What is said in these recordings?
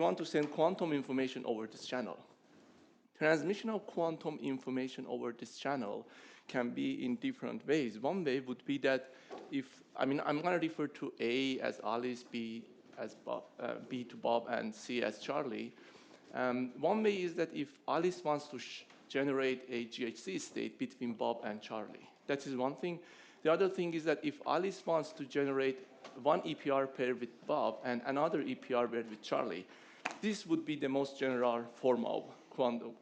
We want to send quantum information over this channel. Transmission of quantum information over this channel can be in different ways. One way would be that I'm going to refer to A as Alice, B as Bob, B to Bob, and C as Charlie. One way is that if Alice wants to generate a GHZ state between Bob and Charlie. That is one thing. The other thing is that if Alice wants to generate one EPR pair with Bob and another EPR pair with Charlie, this would be the most general form of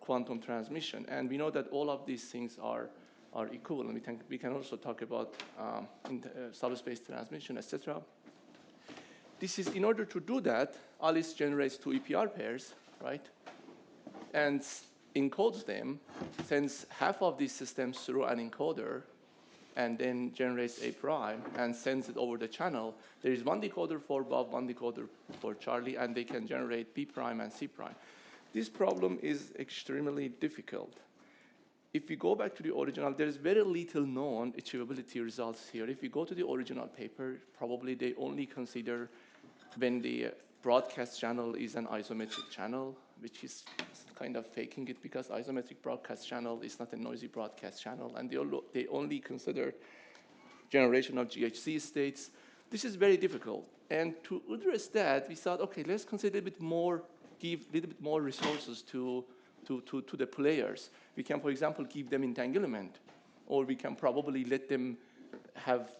quantum transmission. And we know that all of these things are equivalent. We can also talk about subspace transmission, etc. This is in order to do that, Alice generates two EPR pairs, right? And encodes them, sends half of these systems through an encoder, and then generates A prime and sends it over the channel. There is one decoder for Bob, one decoder for Charlie, and they can generate B prime and C prime. This problem is extremely difficult. If we go back to the original, there's very little known achievability results here. If we go to the original paper, probably they only consider when the broadcast channel is an isometric channel, which is kind of faking it because isometric broadcast channel is not a noisy broadcast channel, and they only consider generation of GHZ states. This is very difficult. And to address that, we thought, okay, let's consider a bit more, give a little bit more resources to the players. We can, for example, give them entanglement, or we can probably let them have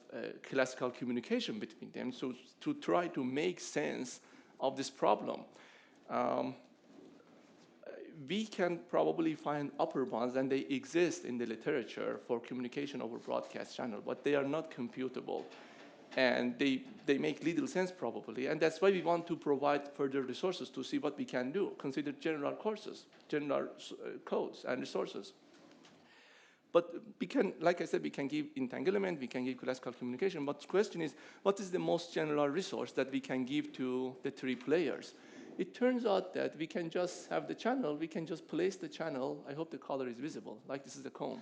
classical communication between them, so to try to make sense of this problem. We can probably find upper bounds, and they exist in the literature for communication over broadcast channel, but they are not computable. And they make little sense probably, and that's why we want to provide further resources to see what we can do, consider general courses, general codes and resources. But we can, like I said, we can give entanglement, we can give classical communication, but the question is, what is the most general resource that we can give to the three players? It turns out that we can just have the channel, we can just place the channel. I hope the color is visible, like this is the comb.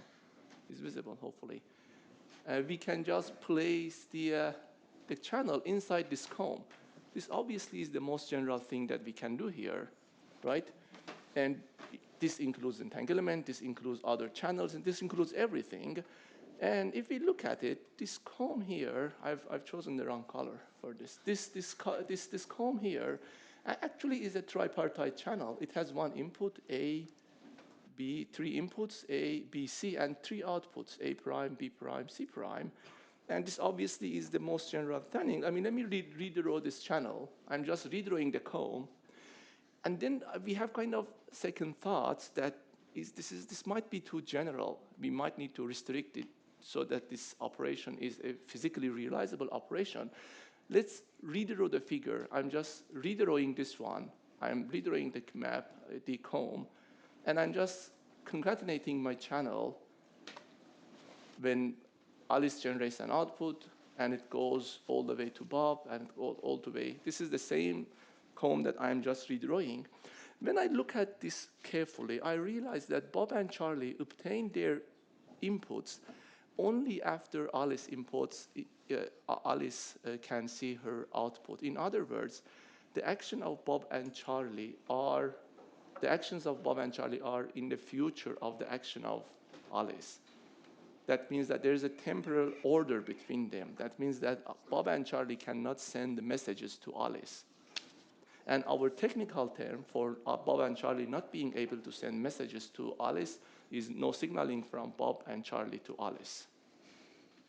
It's visible, hopefully. We can just place the channel inside this comb. This obviously is the most general thing that we can do here, right? And this includes entanglement, this includes other channels, and this includes everything. And if we look at it, this comb here, I've chosen the wrong color for this. This comb here actually is a tripartite channel. It has one input, A, B, three inputs, A, B, C, and three outputs, A prime, B prime, C prime. And this obviously is the most general thing. I mean, let me redraw this channel. I'm just redrawing the comb. And then we have kind of second thoughts that this might be too general. We might need to restrict it so that this operation is a physically realizable operation. Let's redraw the figure. I'm just redrawing this one. I'm redrawing the map, the comb, and I'm just concatenating my channel when Alice generates an output, and it goes all the way to Bob, and it goes all the way. This is the same comb that I'm just redrawing. When I look at this carefully, I realize that Bob and Charlie obtain their inputs only after Alice imports, Alice can see her output. In other words, the actions of Bob and Charlie are in the future of the action of Alice. That means that there is a temporal order between them. That means that Bob and Charlie cannot send messages to Alice. And our technical term for Bob and Charlie not being able to send messages to Alice is no signaling from Bob and Charlie to Alice.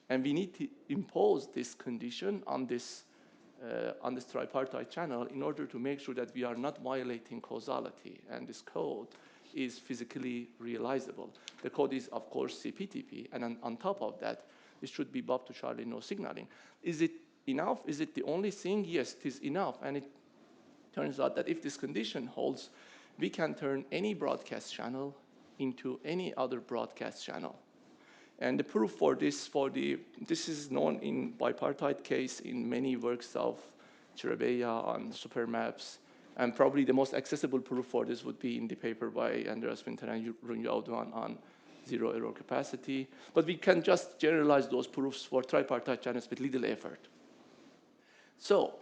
And we need to impose this condition on this tripartite channel in order to make sure that we are not violating causality, and this code is physically realizable. The code is, of course, CPTP, and on top of that, it should be Bob to Charlie, no signaling. Is it enough? Is it the only thing? Yes, it is enough. And it turns out that if this condition holds, we can turn any broadcast channel into any other broadcast channel. And the proof for this, this is known in bipartite case in many works of Cherebeya on supermaps. And probably the most accessible proof for this would be in the paper by Andreas Winter and Rune Audwan on zero error capacity. But we can just generalize those proofs for tripartite channels with little effort. So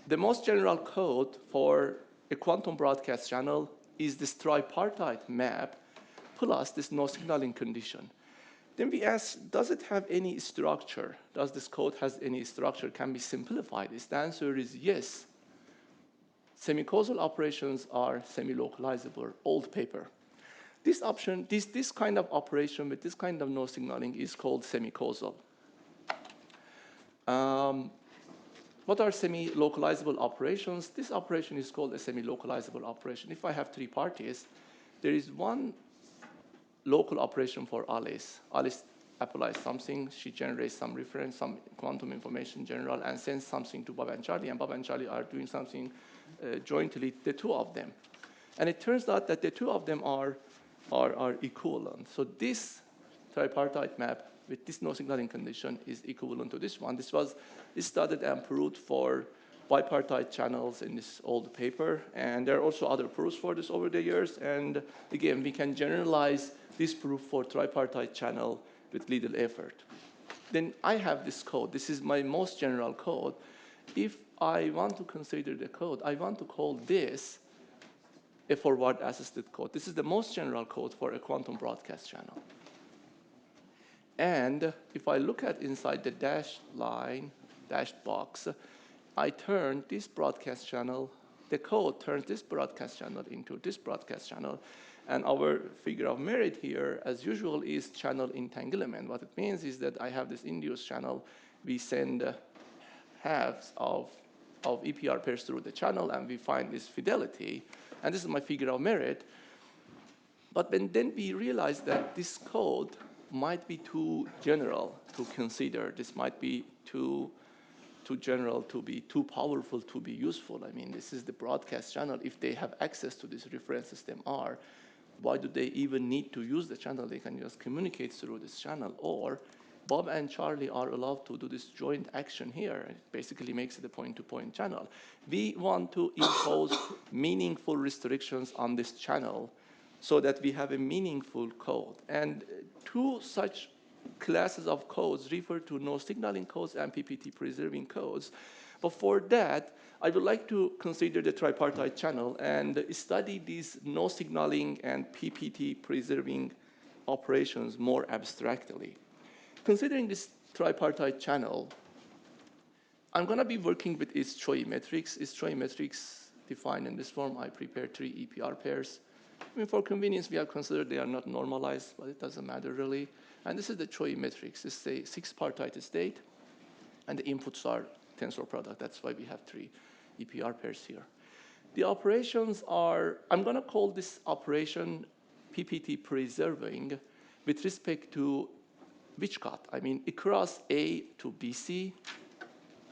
the most general code for a quantum broadcast channel is this tripartite map plus this no signaling condition. Then we ask, does it have any structure? Does this code has any structure? Can be simplified? The answer is yes. Semi-causal operations are semi-localizable, old paper. This option, this kind of operation with this kind of no signaling is called semi-causal. What are semi-localizable operations? This operation is called a semi-localizable operation. If I have three parties, there is one local operation for Alice. Alice applies something, she generates some reference, some quantum information in general, and sends something to Bob and Charlie are doing something jointly, the two of them. And it turns out that the two of them are equivalent. So this tripartite map with this no signaling condition is equivalent to this one. This was studied and proved for bipartite channels in this old paper, and there are also other proofs for this over the years. And again, we can generalize this proof for tripartite channel with little effort. Then I have this code. This is my most general code. If I want to consider the code, I want to call this a forward-assisted code. This is the most general code for a quantum broadcast channel. And if I look at inside the dashed line, dashed box, I turn this broadcast channel, the code turns this broadcast channel into this broadcast channel. And our figure of merit here, as usual, is channel entanglement. What it means is that I have this induced channel. We send halves of EPR pairs through the channel, and we find this fidelity. And this is my figure of merit. But then we realize that this code might be too general to consider. This might be too general to be too powerful to be useful. I mean, this is the broadcast channel. If they have access to this reference system R, why do they even need to use the channel? They can just communicate through this channel. Or Bob and Charlie are allowed to do this joint action here. It basically makes it a point-to-point channel. We want to impose meaningful restrictions on this channel so that we have a meaningful code. And two such classes of codes refer to no signaling codes and PPT preserving codes. But for that, I would like to consider the tripartite channel and study these no signaling and PPT preserving operations more abstractly. Considering this tripartite channel, I'm going to be working with its Choi matrix. Its Choi matrix defined in this form. I prepare 3 EPR pairs. I mean, for convenience, we have considered they are not normalized, but it doesn't matter really. And this is the Choi matrix. It's a 6-partite state, and the inputs are tensor product. That's why we have 3 EPR pairs here. The operations are, I'm going to call this operation PPT preserving with respect to which cut? I mean, across A to BC.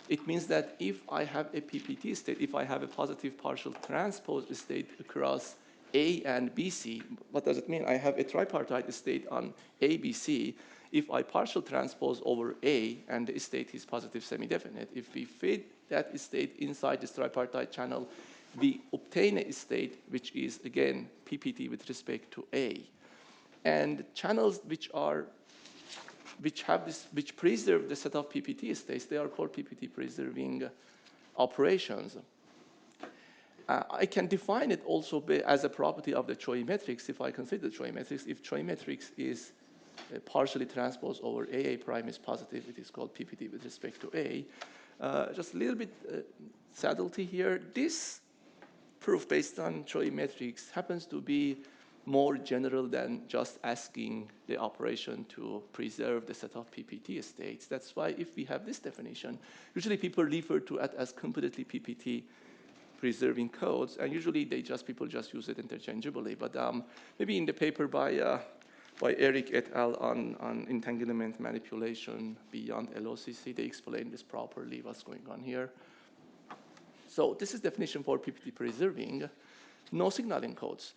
It means that if I have a PPT state, if I have a positive partial transpose state across A and BC, what does it mean? I have a tripartite state on ABC. If I partial transpose over A and the state is positive semi-definite, if we fit that state inside this tripartite channel, we obtain a state which is, again, PPT with respect to A. And channels which preserve the set of PPT states, they are called PPT preserving operations. I can define it also as a property of the Choi matrix if I consider Choi matrix. If Choi matrix is partially transposed over AA prime is positive, it is called PPT with respect to A. Just a little bit subtlety here. This proof based on Choi matrix happens to be more general than just asking the operation to preserve the set of PPT states. That's why if we have this definition, usually people refer to it as completely PPT preserving codes, and usually people just use it interchangeably. But maybe in the paper by Eric et al. on entanglement manipulation beyond LOCC, they explain this properly, what's going on here. So this is definition for PPT preserving. No signaling codes.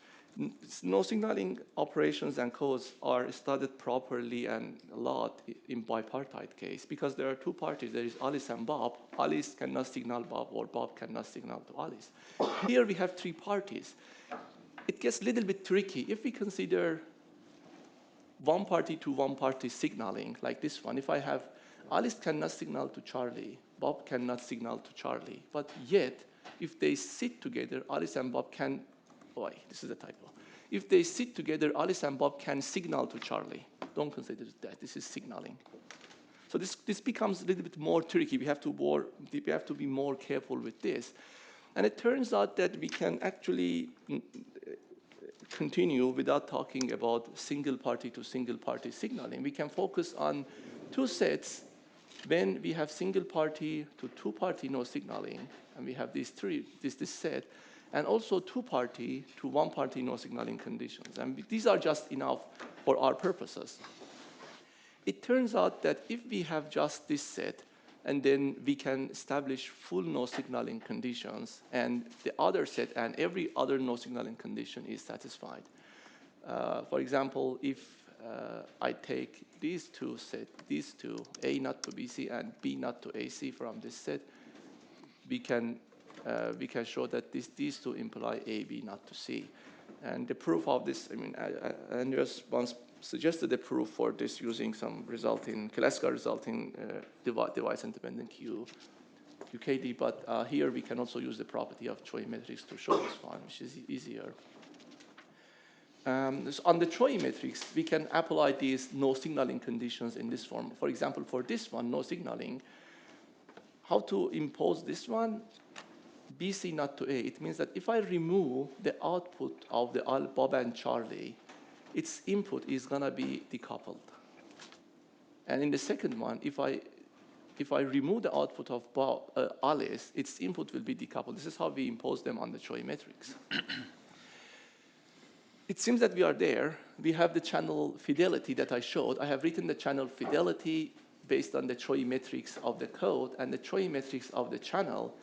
No signaling operations and codes are studied properly and a lot in bipartite case because there are 2 parties. There is Alice and Bob. Alice cannot signal Bob, or Bob cannot signal to Alice. Here we have 3 parties. It gets a little bit tricky. If we consider one party to one party signaling, like this one, if Alice cannot signal to Charlie, Bob cannot signal to Charlie, but yet if they sit together, Alice and Bob can, this is a typo. If they sit together, Alice and Bob can signal to Charlie. Don't consider that, this is signaling. So this becomes a little bit more tricky. We have to be more careful with this. And it turns out that we can actually continue without talking about single party to single party signaling. We can focus on two sets when we have single party to two party no signaling, and we have these this set, and also two party to one party no signaling conditions. And these are just enough for our purposes. It turns out that if we have just this set, and then we can establish full no signaling conditions, and the other set and every other no signaling condition is satisfied. For example, if I take these two A not to BC and B not to AC from this set, we can show that these two imply A, B not to C. And the proof of this, Andreas once suggested the proof for this using some classical resulting device independent QKD, but here we can also use the property of Choi matrix to show this one, which is easier. So on the Choi matrix, we can apply these no signaling conditions in this form. For example, for this one, no signaling, how to impose this one? BC not to A. It means that if I remove the output of the Bob and Charlie, its input is going to be decoupled. And in the second one, if I remove the output of Alice, its input will be decoupled. This is how we impose them on the Choi matrix. It seems that we are there. We have the channel fidelity that I showed. I have written the channel fidelity based on the Choi matrix of the code and the Choi matrix of the channel.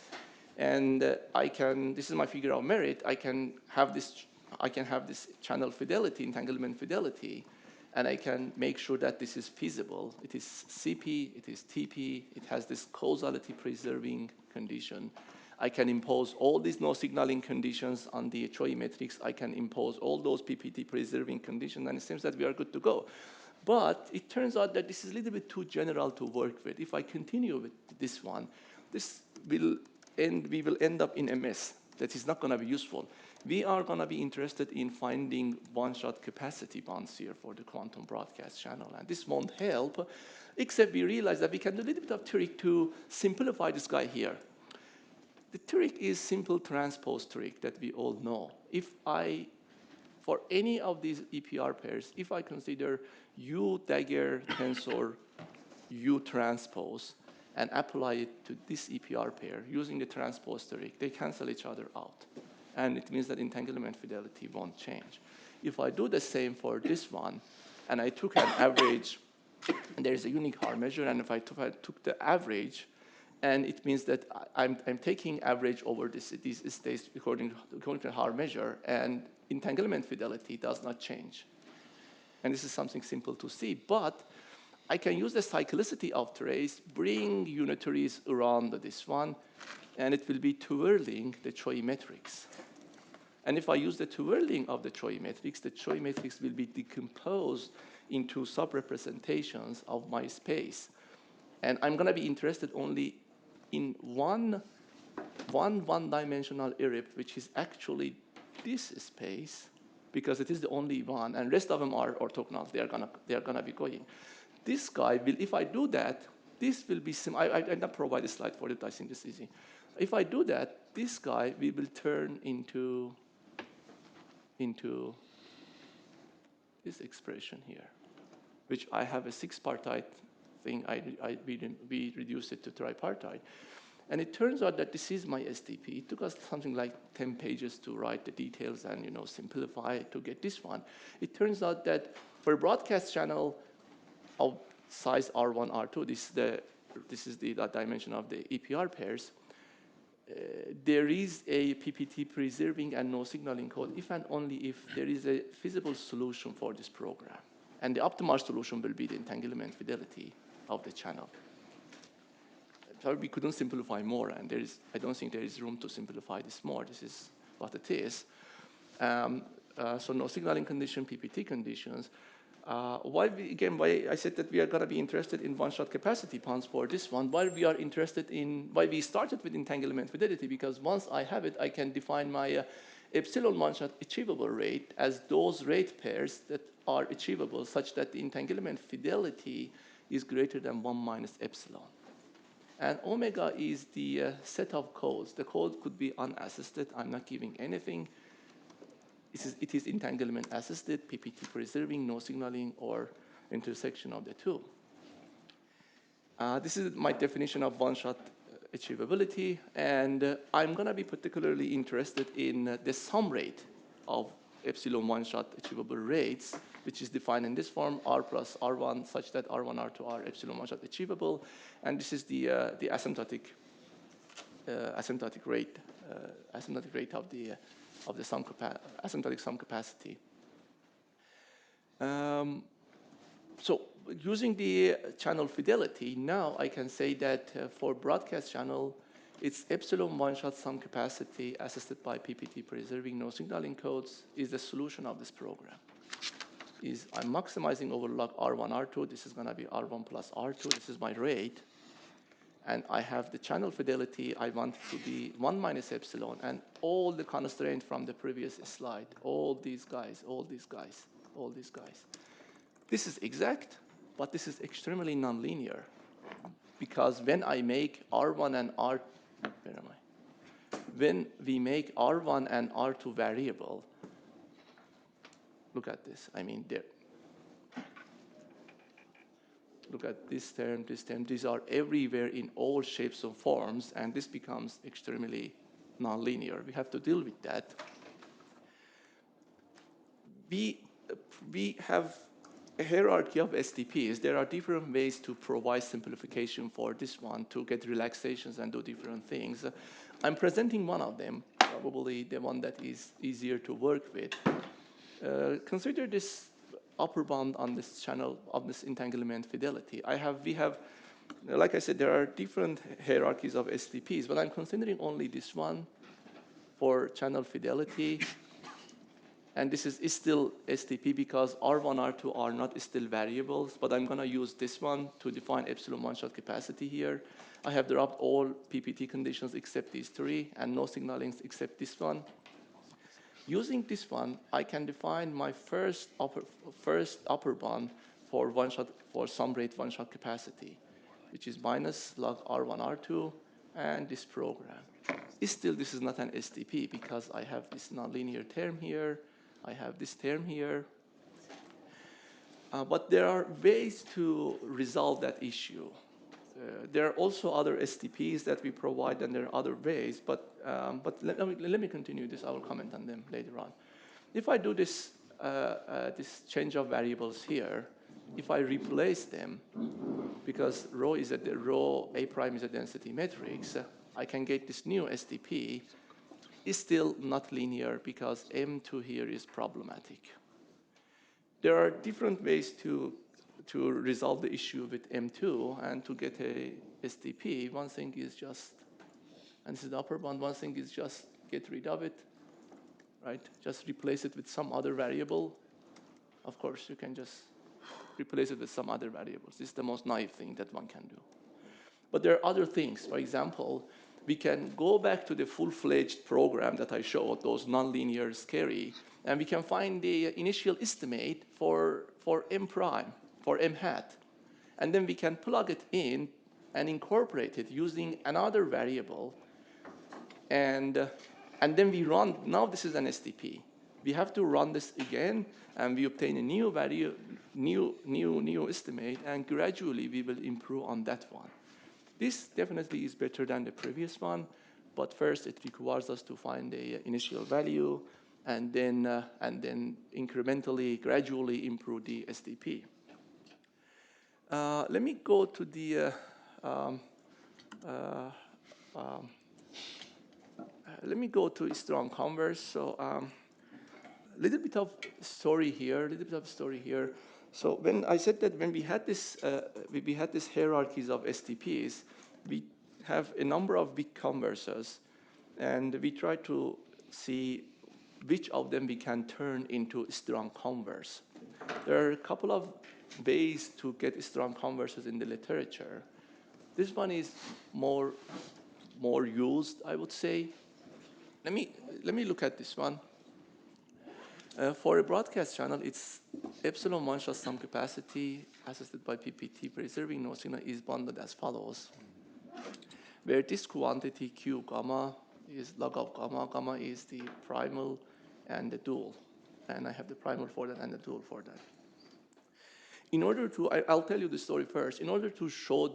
And this is my figure of merit. I can have this channel fidelity, entanglement fidelity, and I can make sure that this is feasible. It is CP, it is TP, it has this causality preserving condition. I can impose all these no signaling conditions on the Choi matrix. I can impose all those PPT preserving conditions, and it seems that we are good to go. But it turns out that this is a little bit too general to work with. If I continue with this one, we will end up in a mess that is not going to be useful. We are going to be interested in finding one-shot capacity bonds here for the quantum broadcast channel, and this won't help, except we realize that we can do a little bit of trick to simplify this guy here. The trick is simple transpose trick that we all know. For any of these EPR pairs, if I consider U dagger tensor U transpose and apply it to this EPR pair using the transpose trick, they cancel each other out. And it means that entanglement fidelity won't change. If I do the same for this one, and I took an average, and there's a unique Haar measure, and if I took the average, and it means that I'm taking average over these states according to the Haar measure, and entanglement fidelity does not change. And this is something simple to see, but I can use the cyclicity of trace, bring unitaries around this one, and it will be twirling the Choi matrix. And if I use the twirling of the Choi matrix will be decomposed into sub-representations of my space. And I'm going to be interested only in one-dimensional irip, which is actually this space, because it is the only one, and rest of them are orthogonal. They are gonna be going. This guy will, if I do that, this will be I not provide a slide for it. I think this is easy. If I do that, this guy will turn into this expression here, which I have a six-partite thing. We reduced it to tripartite. And it turns out that this is my SDP. It took us something like 10 pages to write the details and simplify to get this one. It turns out that for a broadcast channel of size R1, R2, this is the dimension of the EPR pairs, there is a PPT preserving and no signaling code if and only if there is a feasible solution for this program. And the optimal solution will be the entanglement fidelity of the channel. Sorry, we couldn't simplify more, and I don't think there is room to simplify this more. This is what it is. So no signaling condition, PPT conditions. Why I said that we are going to be interested in one-shot capacity ponds for this one, why we started with entanglement fidelity, because once I have it, I can define my epsilon one-shot achievable rate as those rate pairs that are achievable such that the entanglement fidelity is greater than 1 minus epsilon. And omega is the set of codes. The code could be unassisted. I'm not giving anything. It is entanglement assisted, PPT preserving, no signaling, or intersection of the two. This is my definition of one-shot achievability, and I'm going to be particularly interested in the sum rate of epsilon one-shot achievable rates, which is defined in this form, R plus R1, such that R1, R2 are epsilon one-shot achievable, and this is the asymptotic rate of the asymptotic sum capacity. So using the channel fidelity, now I can say that for broadcast channel, its epsilon one-shot sum capacity assisted by PPT preserving no signaling codes is the solution of this program. I'm maximizing over log R1, R2. This is going to be R1 plus R2. This is my rate. And I have the channel fidelity. I want to be 1 minus epsilon, and all the constraints from the previous slide, all these guys. This is exact, but this is extremely nonlinear, because when I make R1 and R, when we make R1 and R2 variable, look at this. I mean, there. Look at this term, this term. These are everywhere in all shapes and forms, and this becomes extremely nonlinear. We have to deal with that. We have a hierarchy of STPs. There are different ways to provide simplification for this one, to get relaxations and do different things. I'm presenting one of them, probably the one that is easier to work with. Consider this upper bound on this channel of this entanglement fidelity. We have, like I said, there are different hierarchies of STPs, but I'm considering only this one for channel fidelity. And this is still STP because R1, R2 are not still variables, but I'm going to use this one to define epsilon one-shot capacity here. I have dropped all PPT conditions except these three, and no signalings except this one. Using this one, I can define my first upper bound for sum rate one-shot capacity, which is minus log R1, R2, and this program. Still, this is not an STP because I have this nonlinear term here, I have this term here. But there are ways to resolve that issue. There are also other STPs that we provide, and there are other ways, but let me continue this. I will comment on them later on. If I do this change of variables here, if I replace them, because rho A prime is a density matrix, I can get this new STP. It's still not linear because M2 here is problematic. There are different ways to resolve the issue with M2 and to get a STP. One thing is just, and this is the upper bound, one thing is just get rid of it, right? Just replace it with some other variable. Of course, you can just replace it with some other variables. This is the most naive thing that one can do. But there are other things. For example, we can go back to the full-fledged program that I showed, those nonlinear scary, and we can find the initial estimate for M prime, for M hat. And then we can plug it in and incorporate it using another variable. And then we run, now this is an STP. We have to run this again, and we obtain a new value, new estimate, and gradually we will improve on that one. This definitely is better than the previous one, but first it requires us to find the initial value and then incrementally, gradually improve the STP. Let me go to the let me go to strong converse. So little bit of story here. So when I said that when we had this hierarchies of STPs, we have a number of big conversers, and we try to see which of them we can turn into strong converse. There are a couple of ways to get strong converses in the literature. This one is more used, I would say. Let me look at this one. For a broadcast channel, it's epsilon 1 shot sum capacity assisted by PPT preserving no signal is bounded as follows, where this quantity Q gamma is log of gamma. Gamma is the primal and the dual. And I have the primal for that and the dual for that. In order to, I'll tell you the story first. In order to show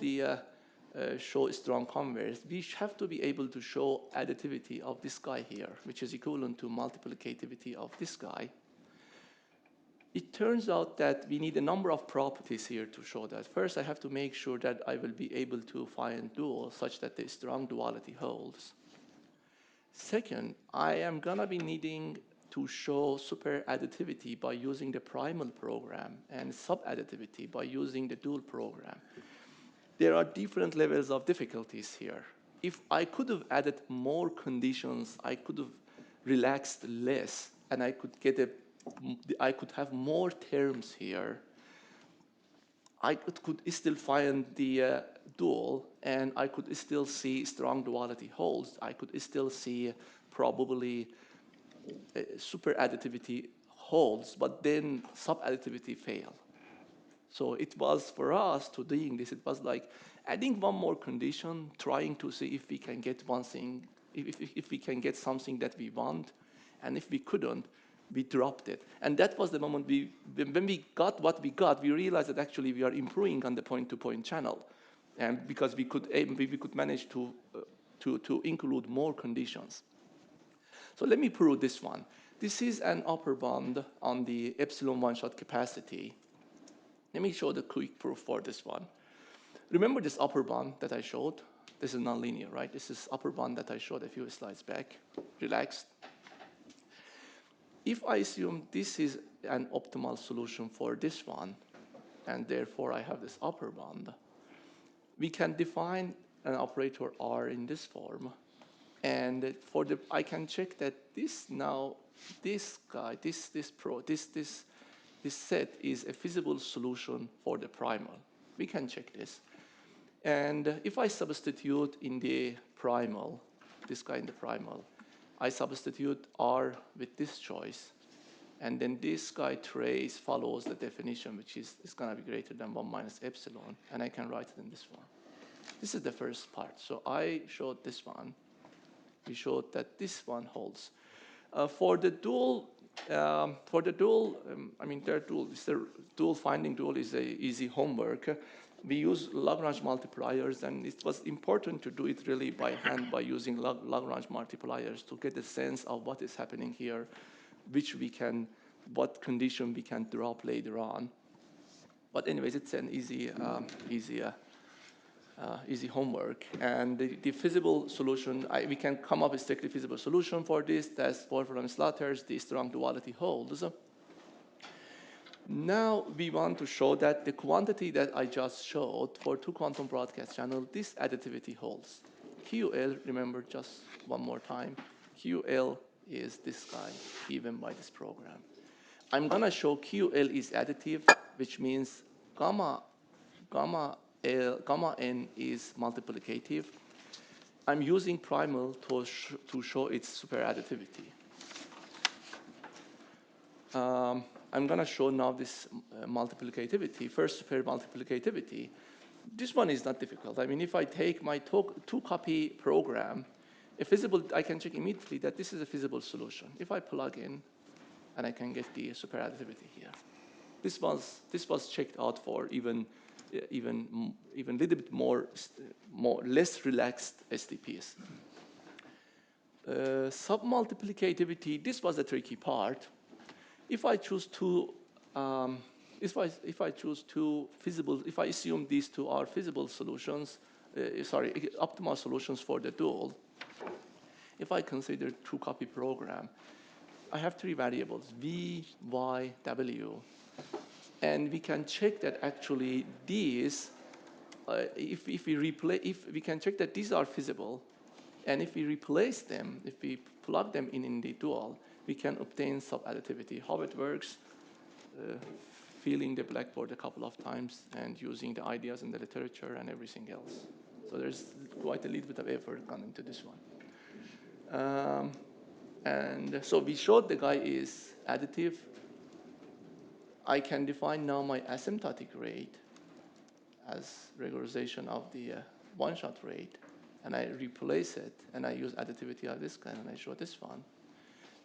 show strong converse, we have to be able to show additivity of this guy here, which is equivalent to multiplicativity of this guy. It turns out that we need a number of properties here to show that. First, I have to make sure that I will be able to find duals such that the strong duality holds. Second, I am gonna be needing to show super additivity by using the primal program and sub-additivity by using the dual program. There are different levels of difficulties here. If I could have added more conditions, I could have relaxed less, and I could have more terms here. I could still find the dual, and I could still see strong duality holds. I could still see probably super additivity holds, but then sub-additivity fail. So it was, for us to doing this, it was like adding one more condition, trying to see if we can get one thing, if we can get something that we want, and if we couldn't, we dropped it. And that was the moment when we got what we got, we realized that actually we are improving on the point-to-point channel, and because we could manage to include more conditions. So let me prove this one. This is an upper bound on the epsilon 1 shot capacity. Let me show the quick proof for this one. Remember this upper bound that I showed? This is nonlinear, right? This is upper bound that I showed a few slides back. Relaxed. If I assume this is an optimal solution for this one, and therefore I have this upper bound, we can define an operator R in this form. And I can check that this guy, this set is a feasible solution for the primal. We can check this. And if I substitute in the primal, this guy in the primal, I substitute R with this choice, and then this guy trace follows the definition, which is going to be greater than 1 minus epsilon, and I can write it in this form. This is the first part. So I showed this one. We showed that this one holds. For the dual, I mean, there are duals. The dual finding dual is a easy homework. We use Lagrange multipliers, and it was important to do it really by hand by using Lagrange multipliers to get a sense of what is happening here, what condition we can drop later on. But anyways, it's an easy homework. And the feasible solution, we can come up with strictly feasible solution for this. That's Wolfram-Slater's, the strong duality holds. Now we want to show that the quantity that I just showed for 2 quantum broadcast channels, this additivity holds. QL, remember just one more time, QL is this guy given by this program. I'm gonna show QL is additive, which means gamma n is multiplicative. I'm using primal to show its super additivity. I'm going to show now this multiplicativity, first super multiplicativity. This one is not difficult. I mean, if I take my 2-copy program, I can check immediately that this is a feasible solution. If I plug in, and I can get the super additivity here. This was checked out for even a little bit less relaxed STPs. Submultiplicativity, this was the tricky part. If I choose if I assume these two are feasible solutions, optimal solutions for the dual, if I consider 2-copy program, I have 3 variables, V, Y, W. And we can check that actually these, if we can check that these are feasible, and if we replace them, if we plug them in the dual, we can obtain sub-additivity. How it works, filling the blackboard a couple of times and using the ideas in the literature and everything else. So there's quite a little bit of effort gone into this one. And so we showed the guy is additive. I can define now my asymptotic rate as regularization of the one-shot rate, and I replace it, and I use additivity of this kind, and I show this one.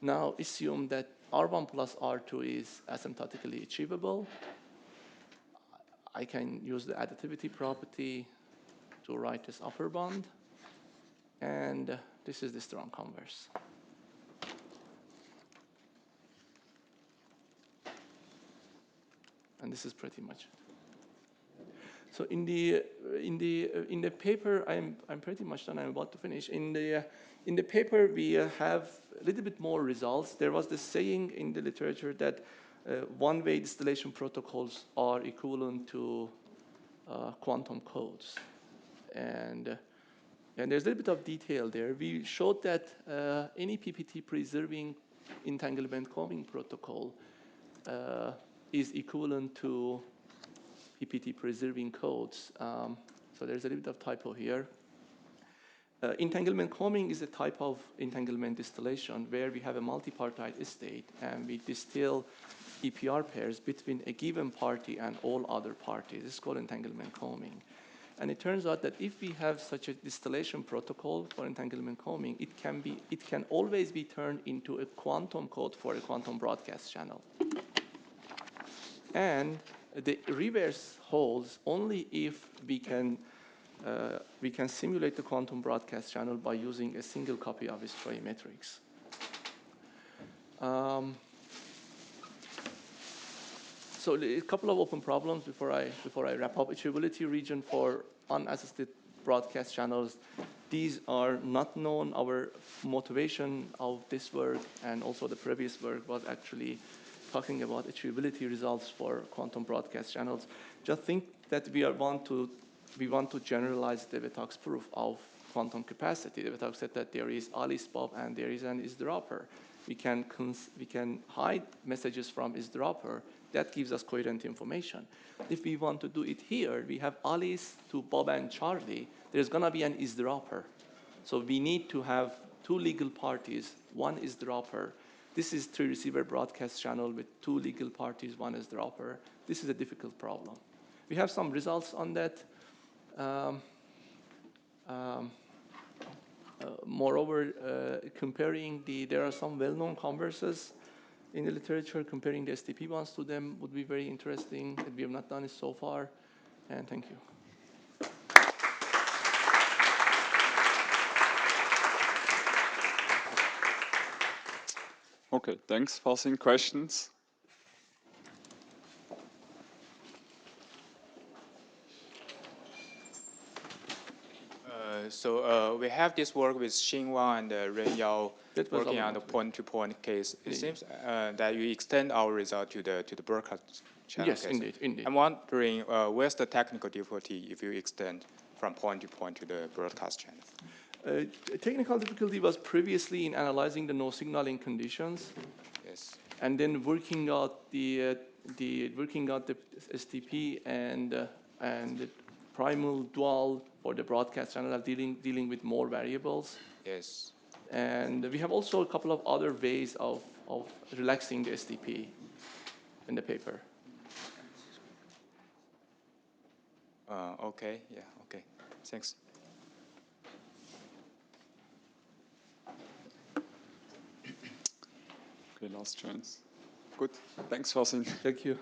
Now assume that R1 plus R2 is asymptotically achievable. I can use the additivity property to write this upper bound, and this is the strong converse. And this is pretty much it. So in the paper, I'm pretty much done. I'm about to finish. In the paper, we have a little bit more results. There was this saying in the literature that one-way distillation protocols are equivalent to quantum codes, and there's a little bit of detail there. We showed that any PPT preserving entanglement combing protocol is equivalent to PPT preserving codes. So there's a little bit of typo here. Entanglement combing is a type of entanglement distillation where we have a multipartite state and we distill EPR pairs between a given party and all other parties. This is called entanglement combing. And it turns out that if we have such a distillation protocol for entanglement combing, it can always be turned into a quantum code for a quantum broadcast channel. And the reverse holds only if we can simulate the quantum broadcast channel by using a single copy of its Troy matrix. So a couple of open problems before I wrap up. Achievability region for unassisted broadcast channels. These are not known. Our motivation of this work and also the previous work was actually talking about achievability results for quantum broadcast channels. Just think that we want to generalize the Wetox proof of quantum capacity. The Wetox said that there is Alice Bob and there is an eavesdropper. We can hide messages from eavesdropper. That gives us coherent information. If we want to do it here, we have Alice to Bob and Charlie. There's going to be an eavesdropper. So we need to have two legal parties, one eavesdropper. This is three receiver broadcast channel with two legal parties, one eavesdropper. This is a difficult problem. We have some results on that. Moreover, there are some well-known converses in the literature. Comparing the STP ones to them would be very interesting. We have not done it so far. And thank you. Okay, thanks. Farzin, questions? So we have this work with Xinwang and Renyao working on the point-to-point case. It seems that you extend our result to the broadcast channel yes, case. Indeed. I'm wondering, where's the technical difficulty if you extend from point-to-point to the broadcast channel? Technical difficulty was previously in analyzing the no signaling conditions. Yes. And then working out the STP and the primal dual for the broadcast channel, dealing with more variables. Yes. And we have also a couple of other ways of relaxing the STP in the paper. Okay. Yeah. Okay. Thanks. Okay, last chance. Good. Thanks, Farzin. Thank you.